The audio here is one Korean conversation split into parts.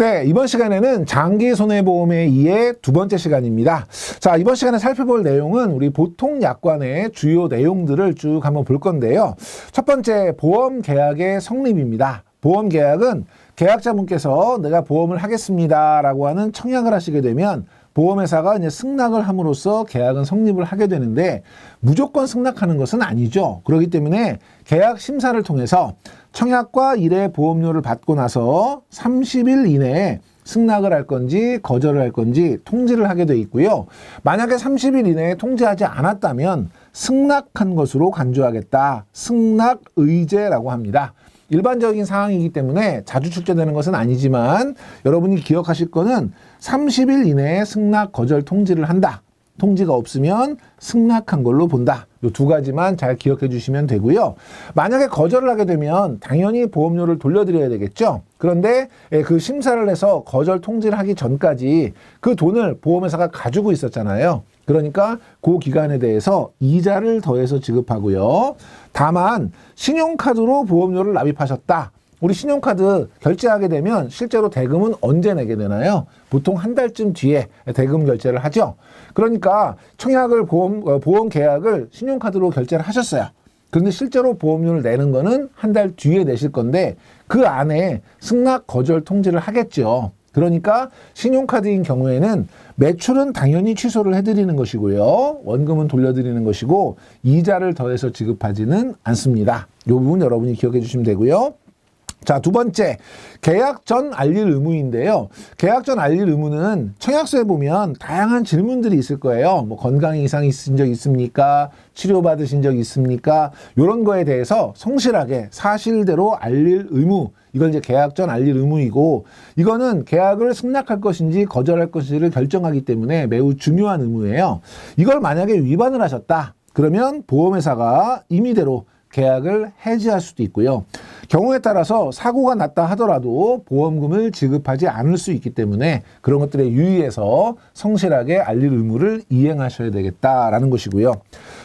네, 이번 시간에는 장기손해보험에 의해 두 번째 시간입니다. 자, 이번 시간에 살펴볼 내용은 우리 보통약관의 주요 내용들을 쭉 한번 볼 건데요. 첫 번째, 보험계약의 성립입니다. 보험계약은 계약자분께서 내가 보험을 하겠습니다 라고 하는 청약을 하시게 되면 보험회사가 이제 승낙을 함으로써 계약은 성립을 하게 되는데 무조건 승낙하는 것은 아니죠. 그렇기 때문에 계약 심사를 통해서 청약과 1회 보험료를 받고 나서 30일 이내에 승낙을 할 건지 거절을 할 건지 통지를 하게 돼 있고요. 만약에 30일 이내에 통지하지 않았다면 승낙한 것으로 간주하겠다. 승낙의제라고 합니다. 일반적인 사항이기 때문에 자주 출제되는 것은 아니지만 여러분이 기억하실 거는 30일 이내에 승낙 거절 통지를 한다. 통지가 없으면 승낙한 걸로 본다. 이 두 가지만 잘 기억해 주시면 되고요. 만약에 거절을 하게 되면 당연히 보험료를 돌려드려야 되겠죠. 그런데 그 심사를 해서 거절 통지를 하기 전까지 그 돈을 보험회사가 가지고 있었잖아요. 그러니까 그 기간에 대해서 이자를 더해서 지급하고요. 다만 신용카드로 보험료를 납입하셨다. 우리 신용카드 결제하게 되면 실제로 대금은 언제 내게 되나요? 보통 한 달쯤 뒤에 대금 결제를 하죠. 그러니까 청약을 보험 계약을 신용카드로 결제를 하셨어요. 그런데 실제로 보험료를 내는 거는 한 달 뒤에 내실 건데 그 안에 승낙 거절 통지를 하겠죠. 그러니까 신용카드인 경우에는 매출은 당연히 취소를 해드리는 것이고요. 원금은 돌려드리는 것이고 이자를 더해서 지급하지는 않습니다. 이 부분 여러분이 기억해 주시면 되고요. 자, 두 번째, 계약 전 알릴 의무인데요. 계약 전 알릴 의무는 청약서에 보면 다양한 질문들이 있을 거예요. 뭐 건강에 이상이 있으신 적 있습니까? 치료받으신 적 있습니까? 이런 거에 대해서 성실하게 사실대로 알릴 의무. 이건 이제 계약 전 알릴 의무이고 이거는 계약을 승낙할 것인지 거절할 것인지를 결정하기 때문에 매우 중요한 의무예요. 이걸 만약에 위반을 하셨다. 그러면 보험회사가 임의대로 계약을 해지할 수도 있고요. 경우에 따라서 사고가 났다 하더라도 보험금을 지급하지 않을 수 있기 때문에 그런 것들에 유의해서 성실하게 알릴 의무를 이행하셔야 되겠다라는 것이고요.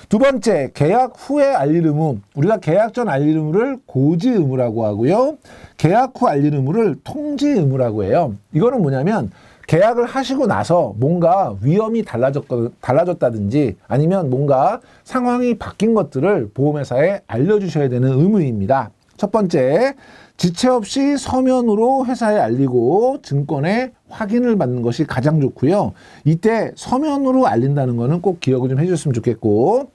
두 번째, 계약 후에 알릴 의무. 우리가 계약 전 알릴 의무를 고지 의무라고 하고요. 계약 후 알릴 의무를 통지 의무라고 해요. 이거는 뭐냐면 계약을 하시고 나서 뭔가 위험이 달라졌다든지 아니면 뭔가 상황이 바뀐 것들을 보험회사에 알려주셔야 되는 의무입니다. 첫 번째, 지체 없이 서면으로 회사에 알리고 증권에 확인을 받는 것이 가장 좋고요. 이때 서면으로 알린다는 거는 꼭 기억을 좀 해줬으면 좋겠고,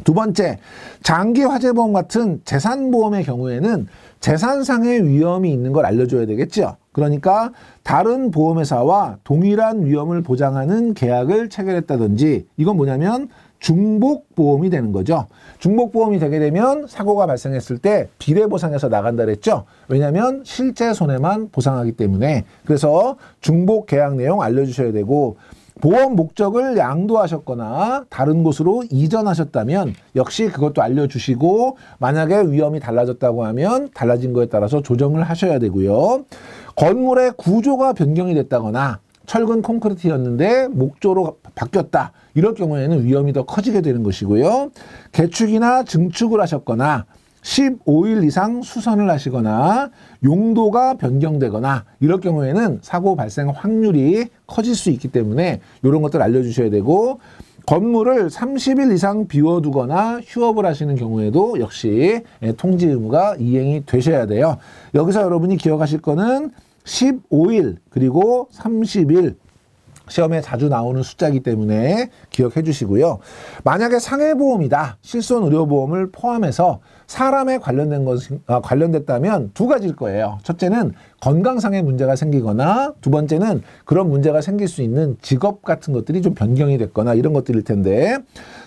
두 번째, 장기화재보험 같은 재산보험의 경우에는 재산상의 위험이 있는 걸 알려줘야 되겠죠. 그러니까 다른 보험회사와 동일한 위험을 보장하는 계약을 체결했다든지 이건 뭐냐면 중복보험이 되는 거죠. 중복보험이 되게 되면 사고가 발생했을 때 비례보상에서 나간다 그랬죠. 왜냐하면 실제 손해만 보상하기 때문에. 그래서 중복 계약 내용 알려주셔야 되고 보험 목적을 양도하셨거나 다른 곳으로 이전하셨다면 역시 그것도 알려주시고 만약에 위험이 달라졌다고 하면 달라진 거에 따라서 조정을 하셔야 되고요. 건물의 구조가 변경이 됐다거나 철근 콘크리트였는데 목조로 바뀌었다. 이럴 경우에는 위험이 더 커지게 되는 것이고요. 개축이나 증축을 하셨거나 15일 이상 수선을 하시거나 용도가 변경되거나 이럴 경우에는 사고 발생 확률이 커질 수 있기 때문에 이런 것들 알려주셔야 되고 건물을 30일 이상 비워두거나 휴업을 하시는 경우에도 역시 통지 의무가 이행이 되셔야 돼요. 여기서 여러분이 기억하실 거는 15일 그리고 30일 시험에 자주 나오는 숫자이기 때문에 기억해 주시고요. 만약에 상해보험이다. 실손의료보험을 포함해서 사람에 관련됐다면 두 가지일 거예요. 첫째는 건강상의 문제가 생기거나 두 번째는 그런 문제가 생길 수 있는 직업 같은 것들이 좀 변경이 됐거나 이런 것들일 텐데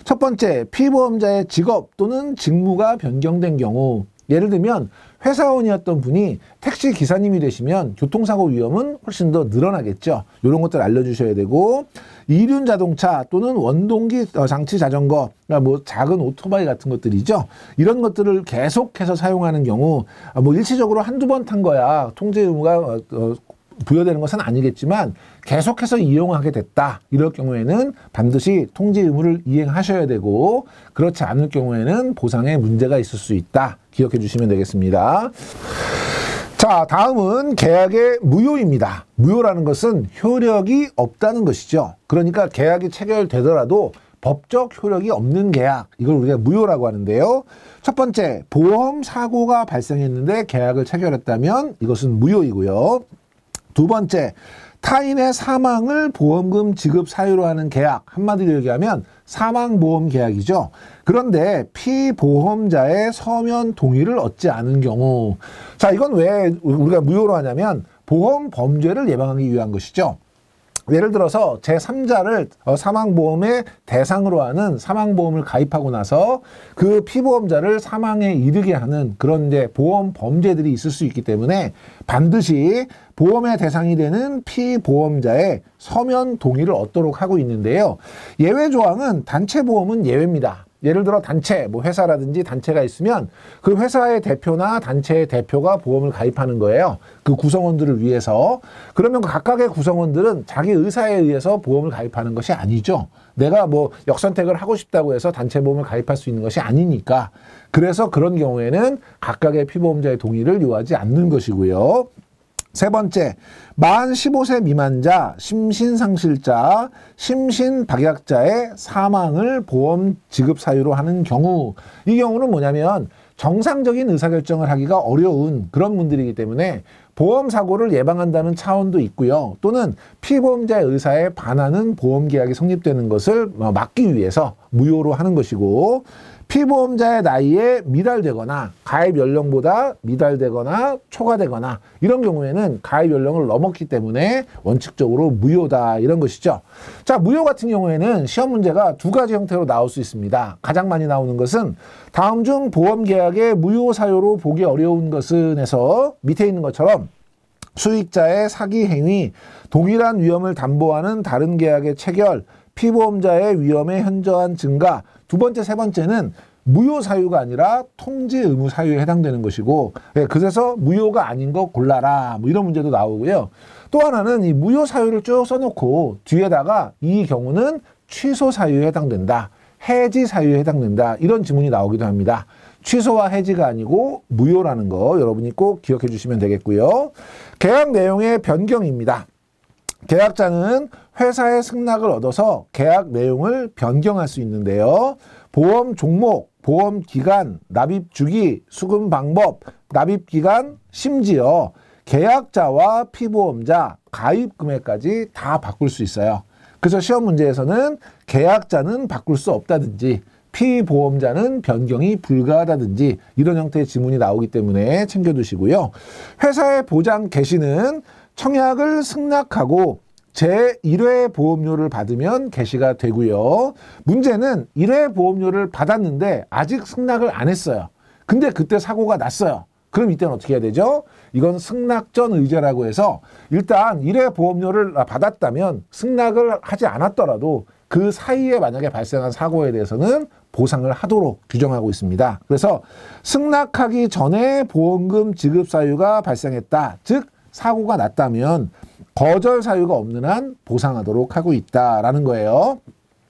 첫 번째, 피보험자의 직업 또는 직무가 변경된 경우 예를 들면 회사원이었던 분이 택시 기사님이 되시면 교통사고 위험은 훨씬 더 늘어나겠죠. 이런 것들 알려주셔야 되고 이륜 자동차 또는 원동기 장치 자전거, 뭐 작은 오토바이 같은 것들이죠. 이런 것들을 계속해서 사용하는 경우 뭐 일시적으로 한두 번 탄 거야 통제 의무가 부여되는 것은 아니겠지만 계속해서 이용하게 됐다. 이럴 경우에는 반드시 통지 의무를 이행하셔야 되고 그렇지 않을 경우에는 보상에 문제가 있을 수 있다. 기억해 주시면 되겠습니다. 자, 자, 다음은 계약의 무효입니다. 무효라는 것은 효력이 없다는 것이죠. 그러니까 계약이 체결되더라도 법적 효력이 없는 계약, 이걸 우리가 무효라고 하는데요. 첫 번째, 보험 사고가 발생했는데 계약을 체결했다면 이것은 무효이고요. 두 번째, 타인의 사망을 보험금 지급 사유로 하는 계약, 한마디로 얘기하면 사망보험 계약이죠. 그런데 피보험자의 서면 동의를 얻지 않은 경우, 자, 이건 왜 우리가 무효로 하냐면 보험 범죄를 예방하기 위한 것이죠. 예를 들어서 제3자를 사망보험의 대상으로 하는 사망보험을 가입하고 나서 그 피보험자를 사망에 이르게 하는 그런 이제 보험 범죄들이 있을 수 있기 때문에 반드시 보험의 대상이 되는 피보험자의 서면 동의를 얻도록 하고 있는데요. 예외 조항은 단체보험은 예외입니다. 예를 들어 단체, 뭐 회사라든지 단체가 있으면 그 회사의 대표나 단체의 대표가 보험을 가입하는 거예요. 그 구성원들을 위해서. 그러면 각각의 구성원들은 자기 의사에 의해서 보험을 가입하는 것이 아니죠. 내가 뭐 역선택을 하고 싶다고 해서 단체 보험을 가입할 수 있는 것이 아니니까. 그래서 그런 경우에는 각각의 피보험자의 동의를 요하지 않는 것이고요. 세 번째, 만 15세 미만자, 심신상실자, 심신박약자의 사망을 보험 지급 사유로 하는 경우, 이 경우는 뭐냐면 정상적인 의사결정을 하기가 어려운 그런 분들이기 때문에 보험사고를 예방한다는 차원도 있고요. 또는 피보험자의 의사에 반하는 보험계약이 성립되는 것을 막기 위해서 무효로 하는 것이고, 피보험자의 나이에 미달되거나 가입 연령보다 미달되거나 초과되거나 이런 경우에는 가입 연령을 넘었기 때문에 원칙적으로 무효다, 이런 것이죠. 자, 무효 같은 경우에는 시험 문제가 두 가지 형태로 나올 수 있습니다. 가장 많이 나오는 것은 다음 중 보험계약의 무효 사유로 보기 어려운 것은 해서 밑에 있는 것처럼 수익자의 사기 행위, 동일한 위험을 담보하는 다른 계약의 체결, 피보험자의 위험의 현저한 증가. 두 번째, 세 번째는 무효 사유가 아니라 통지 의무 사유에 해당되는 것이고, 그래서 무효가 아닌 거 골라라, 뭐 이런 문제도 나오고요. 또 하나는 이 무효 사유를 쭉 써놓고 뒤에다가 이 경우는 취소 사유에 해당된다, 해지 사유에 해당된다, 이런 지문이 나오기도 합니다. 취소와 해지가 아니고 무효라는 거 여러분이 꼭 기억해 주시면 되겠고요. 계약 내용의 변경입니다. 계약자는 회사의 승낙을 얻어서 계약 내용을 변경할 수 있는데요. 보험 종목, 보험 기간, 납입 주기, 수금 방법, 납입 기간, 심지어 계약자와 피보험자, 가입 금액까지 다 바꿀 수 있어요. 그래서 시험 문제에서는 계약자는 바꿀 수 없다든지 피보험자는 변경이 불가하다든지 이런 형태의 지문이 나오기 때문에 챙겨두시고요. 회사의 보장 개시는 청약을 승낙하고 제1회 보험료를 받으면 개시가 되고요. 문제는 1회 보험료를 받았는데 아직 승낙을 안 했어요. 근데 그때 사고가 났어요. 그럼 이때는 어떻게 해야 되죠? 이건 승낙 전 의제라고 해서 일단 1회 보험료를 받았다면 승낙을 하지 않았더라도 그 사이에 만약에 발생한 사고에 대해서는 보상을 하도록 규정하고 있습니다. 그래서 승낙하기 전에 보험금 지급 사유가 발생했다. 즉 사고가 났다면 거절 사유가 없는 한 보상하도록 하고 있다라는 거예요.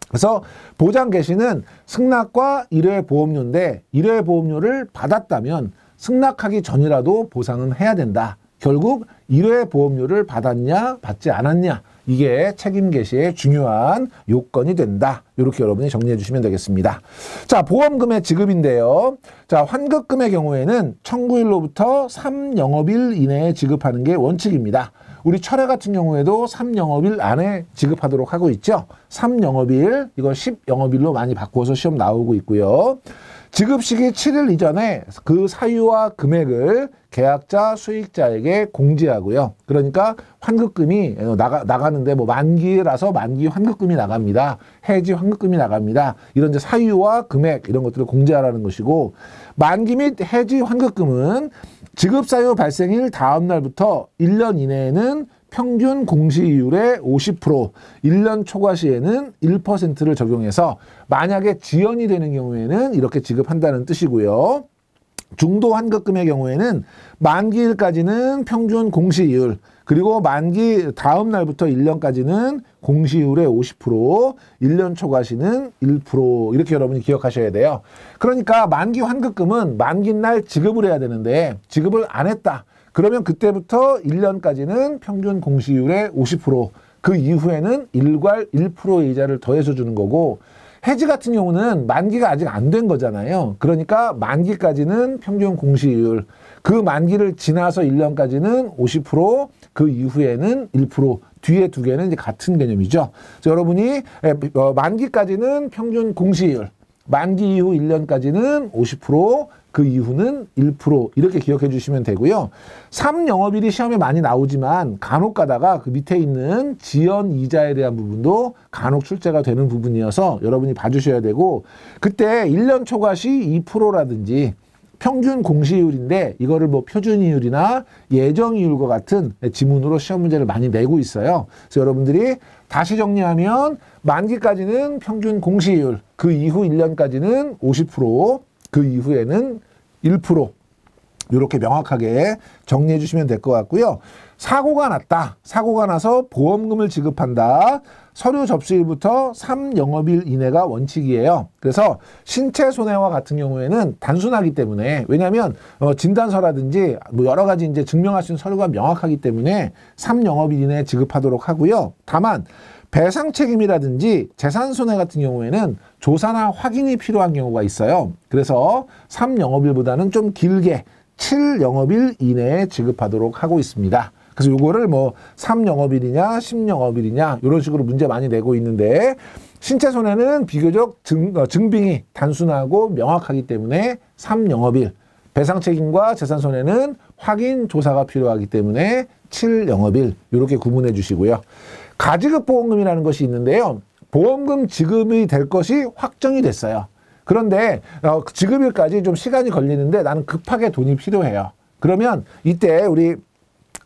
그래서 보장 개시는 승낙과 1회 보험료인데 1회 보험료를 받았다면 승낙하기 전이라도 보상은 해야 된다. 결국 1회 보험료를 받았냐 받지 않았냐, 이게 책임 개시의 중요한 요건이 된다. 이렇게 여러분이 정리해 주시면 되겠습니다. 자, 보험금의 지급인데요. 자, 환급금의 경우에는 청구일로부터 3영업일 이내에 지급하는 게 원칙입니다. 우리 철회 같은 경우에도 3영업일 안에 지급하도록 하고 있죠. 3영업일, 이거 10영업일로 많이 바꿔서 시험 나오고 있고요. 지급 시기 7일 이전에 그 사유와 금액을 계약자, 수익자에게 공지하고요. 그러니까 환급금이 나가는데 뭐 만기라서 만기 환급금이 나갑니다. 해지 환급금이 나갑니다. 이런 이제 사유와 금액 이런 것들을 공지하라는 것이고, 만기 및 해지 환급금은 지급 사유 발생일 다음 날부터 1년 이내에는 평균 공시이율의 50%, 1년 초과 시에는 1%를 적용해서 만약에 지연이 되는 경우에는 이렇게 지급한다는 뜻이고요. 중도 환급금의 경우에는 만기일까지는 평균 공시이율, 그리고 만기 다음 날부터 1년까지는 공시이율의 50%, 1년 초과 시는 1%, 이렇게 여러분이 기억하셔야 돼요. 그러니까 만기 환급금은 만기 날 지급을 해야 되는데 지급을 안 했다. 그러면 그때부터 1년까지는 평균 공시율의 50%, 그 이후에는 일괄 1% 이자를 더해서 주는 거고, 해지 같은 경우는 만기가 아직 안 된 거잖아요. 그러니까 만기까지는 평균 공시율, 그 만기를 지나서 1년까지는 50%, 그 이후에는 1%, 뒤에 두 개는 이제 같은 개념이죠. 그래서 여러분이 만기까지는 평균 공시율, 만기 이후 1년까지는 50%, 그 이후는 1% 이렇게 기억해 주시면 되고요. 3영업일이 시험에 많이 나오지만 간혹 가다가 그 밑에 있는 지연 이자에 대한 부분도 간혹 출제가 되는 부분이어서 여러분이 봐주셔야 되고, 그때 1년 초과시 2%라든지 평균 공시율인데 이거를 뭐 표준이율이나 예정이율과 같은 지문으로 시험 문제를 많이 내고 있어요. 그래서 여러분들이 다시 정리하면 만기까지는 평균 공시율, 그 이후 1년까지는 50%, 그 이후에는 1%, 이렇게 명확하게 정리해 주시면 될 것 같고요. 사고가 났다. 사고가 나서 보험금을 지급한다. 서류 접수일부터 3영업일 이내가 원칙이에요. 그래서 신체 손해와 같은 경우에는 단순하기 때문에, 왜냐하면 진단서라든지 뭐 여러 가지 이제 증명할 수 있는 서류가 명확하기 때문에 3영업일 이내에 지급하도록 하고요. 다만 배상 책임이라든지 재산 손해 같은 경우에는 조사나 확인이 필요한 경우가 있어요. 그래서 3영업일보다는 좀 길게 7영업일 이내에 지급하도록 하고 있습니다. 그래서 요거를 뭐 3영업일이냐 10영업일이냐 이런 식으로 문제 많이 내고 있는데, 신체 손해는 비교적 증빙이 단순하고 명확하기 때문에 3영업일, 배상 책임과 재산 손해는 확인 조사가 필요하기 때문에 7영업일 이렇게 구분해 주시고요. 가지급 보험금이라는 것이 있는데요. 보험금 지급이 될 것이 확정이 됐어요. 그런데 지급일까지 좀 시간이 걸리는데 나는 급하게 돈이 필요해요. 그러면 이때 우리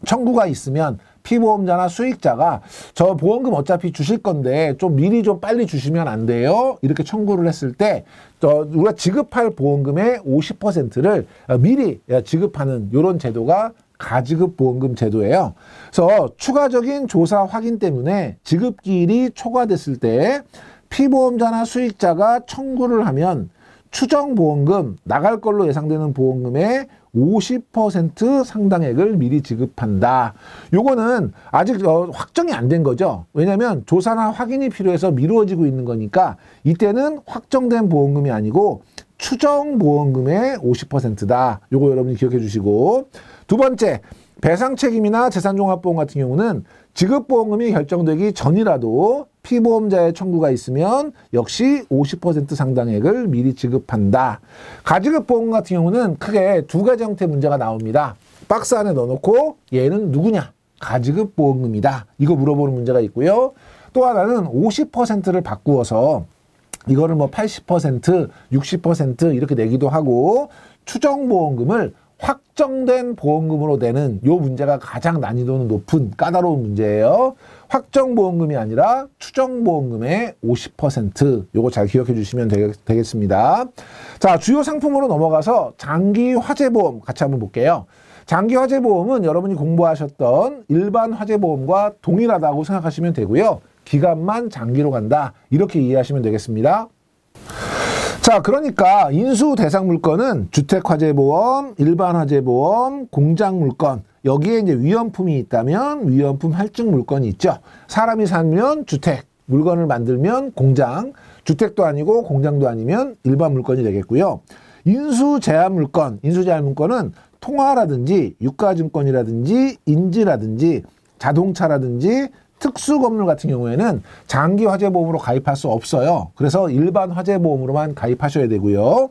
청구가 있으면 피보험자나 수익자가 저 보험금 어차피 주실 건데 좀 미리 좀 빨리 주시면 안 돼요? 이렇게 청구를 했을 때 우리가 지급할 보험금의 50%를 미리 지급하는 이런 제도가 가지급 보험금 제도예요. 그래서 추가적인 조사 확인 때문에 지급기일이 초과됐을 때 피보험자나 수익자가 청구를 하면 추정보험금, 나갈 걸로 예상되는 보험금의 50% 상당액을 미리 지급한다. 요거는 아직 확정이 안 된 거죠. 왜냐하면 조사나 확인이 필요해서 미루어지고 있는 거니까 이때는 확정된 보험금이 아니고 추정보험금의 50%다. 요거 여러분이 기억해 주시고, 두 번째, 배상 책임이나 재산종합보험 같은 경우는 지급보험금이 결정되기 전이라도 피보험자의 청구가 있으면 역시 50% 상당액을 미리 지급한다. 가지급보험 같은 경우는 크게 두 가지 형태 문제가 나옵니다. 박스 안에 넣어놓고 얘는 누구냐? 가지급보험금이다. 이거 물어보는 문제가 있고요. 또 하나는 50%를 바꾸어서 이거를 뭐 80%, 60% 이렇게 내기도 하고, 추정보험금을 확정된 보험금으로 내는 요 문제가 가장 난이도는 높은 까다로운 문제예요. 확정보험금이 아니라 추정보험금의 50%, 요거 잘 기억해 주시면 되겠습니다. 자, 주요 상품으로 넘어가서 장기화재보험 같이 한번 볼게요. 장기화재보험은 여러분이 공부하셨던 일반 화재보험과 동일하다고 생각하시면 되고요. 기간만 장기로 간다, 이렇게 이해하시면 되겠습니다. 자, 그러니까 인수 대상 물건은 주택화재보험, 일반화재보험, 공장물건, 여기에 이제 위험품이 있다면 위험품 할증 물건이 있죠. 사람이 살면 주택, 물건을 만들면 공장, 주택도 아니고 공장도 아니면 일반 물건이 되겠고요. 인수제한 물건은 통화라든지 유가증권이라든지 인지라든지 자동차라든지 특수건물 같은 경우에는 장기 화재보험으로 가입할 수 없어요. 그래서 일반 화재보험으로만 가입하셔야 되고요.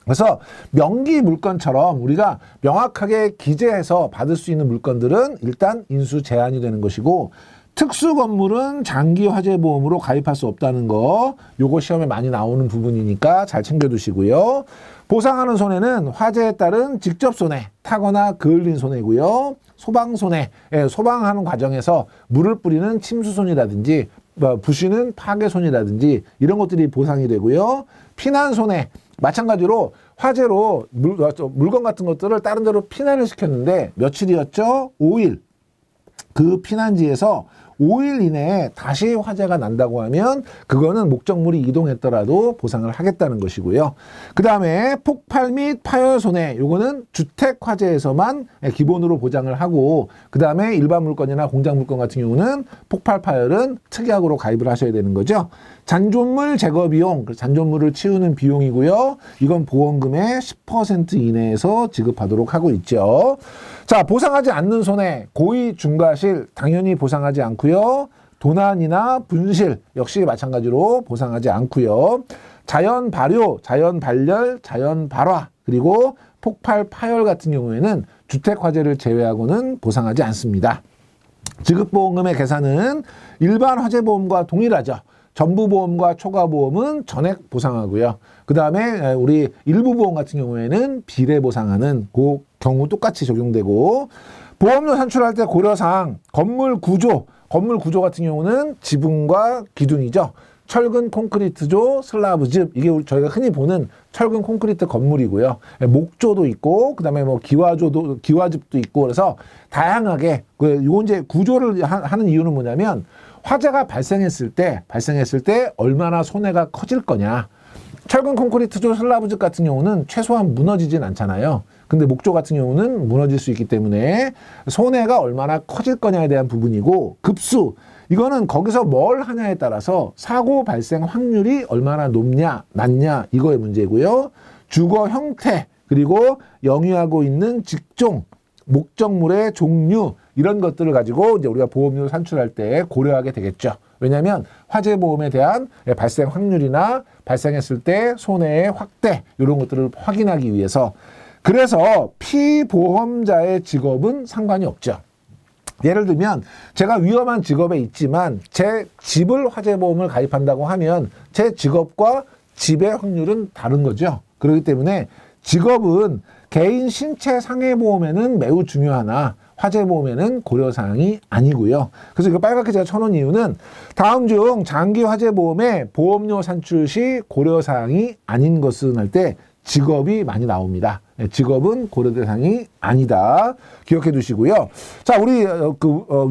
그래서 명기 물건처럼 우리가 명확하게 기재해서 받을 수 있는 물건들은 일단 인수 제한이 되는 것이고, 특수건물은 장기 화재보험으로 가입할 수 없다는 거, 요거 시험에 많이 나오는 부분이니까 잘 챙겨두시고요. 보상하는 손해는 화재에 따른 직접 손해, 타거나 그을린 손해고요. 소방손해, 소방하는 과정에서 물을 뿌리는 침수손이라든지 부시는 파괴손이라든지 이런 것들이 보상이 되고요. 피난손해, 마찬가지로 화재로 물건 같은 것들을 다른 데로 피난을 시켰는데 며칠이었죠? 5일. 그 피난지에서 5일 이내에 다시 화재가 난다고 하면 그거는 목적물이 이동했더라도 보상을 하겠다는 것이고요. 그 다음에 폭발 및 파열 손해, 요거는 주택 화재에서만 기본으로 보장을 하고, 그 다음에 일반 물건이나 공장 물건 같은 경우는 폭발 파열은 특약으로 가입을 하셔야 되는 거죠. 잔존물 제거 비용, 잔존물을 치우는 비용이고요. 이건 보험금의 10% 이내에서 지급하도록 하고 있죠. 자, 보상하지 않는 손해, 고의 중과실 당연히 보상하지 않고요. 도난이나 분실 역시 마찬가지로 보상하지 않고요. 자연 발효, 자연 발열, 자연 발화, 그리고 폭발 파열 같은 경우에는 주택 화재를 제외하고는 보상하지 않습니다. 지급보험금의 계산은 일반 화재보험과 동일하죠. 전부보험과 초과보험은 전액 보상하고요. 그 다음에 우리 일부보험 같은 경우에는 비례 보상하는 그 경우 똑같이 적용되고, 보험료 산출할 때 고려사항, 건물 구조 같은 경우는 지붕과 기둥이죠. 철근 콘크리트조, 슬라브즙, 이게 저희가 흔히 보는 철근 콘크리트 건물이고요. 목조도 있고, 그 다음에 뭐 기와즙도 있고, 그래서 다양하게, 이거 이제 구조를 하는 이유는 뭐냐면, 화재가 발생했을 때 얼마나 손해가 커질 거냐. 철근 콘크리트조 슬라브즙 같은 경우는 최소한 무너지진 않잖아요. 근데 목조 같은 경우는 무너질 수 있기 때문에 손해가 얼마나 커질 거냐에 대한 부분이고, 급수, 이거는 거기서 뭘 하냐에 따라서 사고 발생 확률이 얼마나 높냐, 낮냐, 이거의 문제고요. 주거 형태, 그리고 영위하고 있는 직종, 목적물의 종류, 이런 것들을 가지고 이제 우리가 보험료를 산출할 때 고려하게 되겠죠. 왜냐하면 화재보험에 대한 발생 확률이나 발생했을 때 손해의 확대, 이런 것들을 확인하기 위해서. 그래서 피보험자의 직업은 상관이 없죠. 예를 들면 제가 위험한 직업에 있지만 제 집을 화재보험을 가입한다고 하면 제 직업과 집의 확률은 다른 거죠. 그렇기 때문에 직업은 개인 신체 상해보험에는 매우 중요하나 화재보험에는 고려사항이 아니고요. 그래서 이거 빨갛게 제가 쳐놓은 이유는 다음 중 장기 화재보험의 보험료 산출 시 고려사항이 아닌 것은 할 때 직업이 많이 나옵니다. 직업은 고려 대상이 아니다. 기억해 두시고요. 자, 우리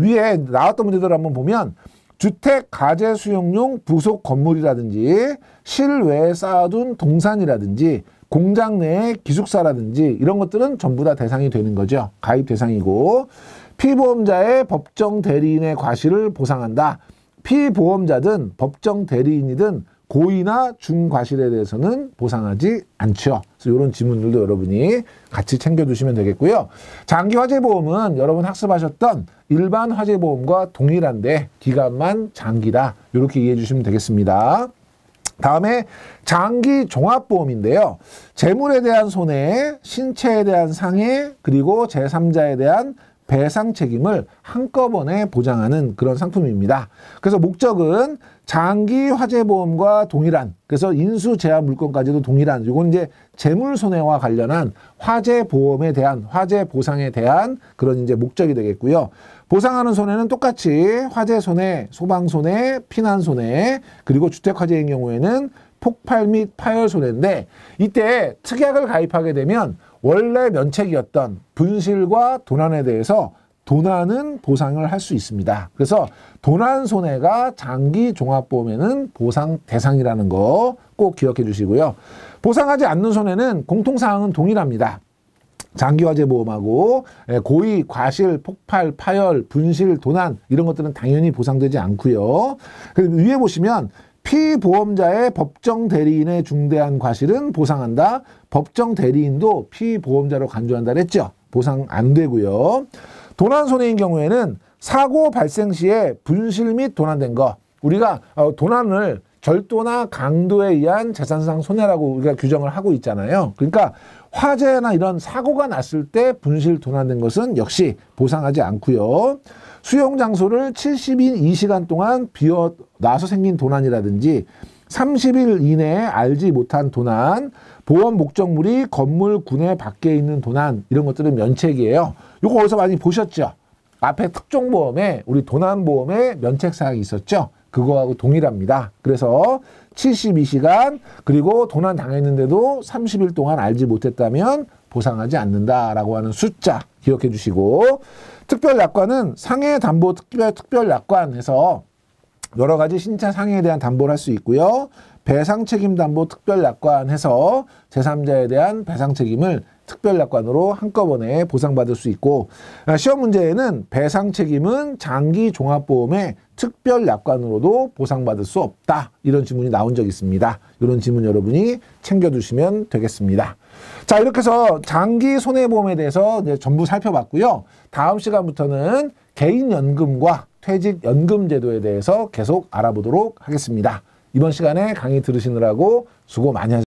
위에 나왔던 문제들을 한번 보면 주택 가재 수용용 부속 건물이라든지 실외에 쌓아둔 동산이라든지 공장 내의 기숙사라든지 이런 것들은 전부 다 대상이 되는 거죠. 가입 대상이고, 피보험자의 법정 대리인의 과실을 보상한다. 피보험자든 법정 대리인이든 고의나 중과실에 대해서는 보상하지 않죠. 그래서 이런 지문들도 여러분이 같이 챙겨두시면 되겠고요. 장기 화재보험은 여러분 학습하셨던 일반 화재보험과 동일한데 기간만 장기다. 이렇게 이해해 주시면 되겠습니다. 다음에 장기 종합보험인데요. 재물에 대한 손해, 신체에 대한 상해, 그리고 제3자에 대한 배상 책임을 한꺼번에 보장하는 그런 상품입니다. 그래서 목적은 장기 화재보험과 동일한, 그래서 인수 제한 물건까지도 동일한, 이건 이제 재물 손해와 관련한 화재보험에 대한, 화재 보상에 대한 그런 이제 목적이 되겠고요. 보상하는 손해는 똑같이 화재 손해, 소방 손해, 피난 손해, 그리고 주택 화재인 경우에는 폭발 및 파열 손해인데, 이때 특약을 가입하게 되면 원래 면책이었던 분실과 도난에 대해서 도난은 보상을 할 수 있습니다. 그래서 도난 손해가 장기 종합보험에는 보상 대상이라는 거 꼭 기억해 주시고요. 보상하지 않는 손해는 공통사항은 동일합니다. 장기화재보험하고 고의, 과실, 폭발, 파열, 분실, 도난 이런 것들은 당연히 보상되지 않고요. 그리고 위에 보시면 피보험자의 법정 대리인의 중대한 과실은 보상한다. 법정 대리인도 피보험자로 간주한다 그랬죠. 보상 안 되고요. 도난 손해인 경우에는 사고 발생 시에 분실 및 도난된 거, 우리가 도난을 절도나 강도에 의한 재산상 손해라고 우리가 규정을 하고 있잖아요. 그러니까 화재나 이런 사고가 났을 때 분실 도난된 것은 역시 보상하지 않고요. 수용 장소를 70인 2시간 동안 비워놔서 생긴 도난이라든지 30일 이내에 알지 못한 도난, 보험 목적물이 건물 구내 밖에 있는 도난, 이런 것들은 면책이에요. 이거 어디서 많이 보셨죠? 앞에 특종보험에 우리 도난보험에 면책사항이 있었죠? 그거하고 동일합니다. 그래서 72시간, 그리고 도난 당했는데도 30일 동안 알지 못했다면 보상하지 않는다라고 하는 숫자 기억해 주시고, 특별약관은 상해담보특별약관에서 여러 가지 신차 상해에 대한 담보를 할 수 있고요. 배상책임담보 특별약관해서 제3자에 대한 배상책임을 특별약관으로 한꺼번에 보상받을 수 있고, 시험 문제에는 배상책임은 장기종합보험의 특별약관으로도 보상받을 수 없다, 이런 질문이 나온 적이 있습니다. 이런 질문 여러분이 챙겨두시면 되겠습니다. 자, 이렇게 해서 장기손해보험에 대해서 이제 전부 살펴봤고요. 다음 시간부터는 개인연금과 퇴직연금제도에 대해서 계속 알아보도록 하겠습니다. 이번 시간에 강의 들으시느라고 수고 많이 하셨습니다.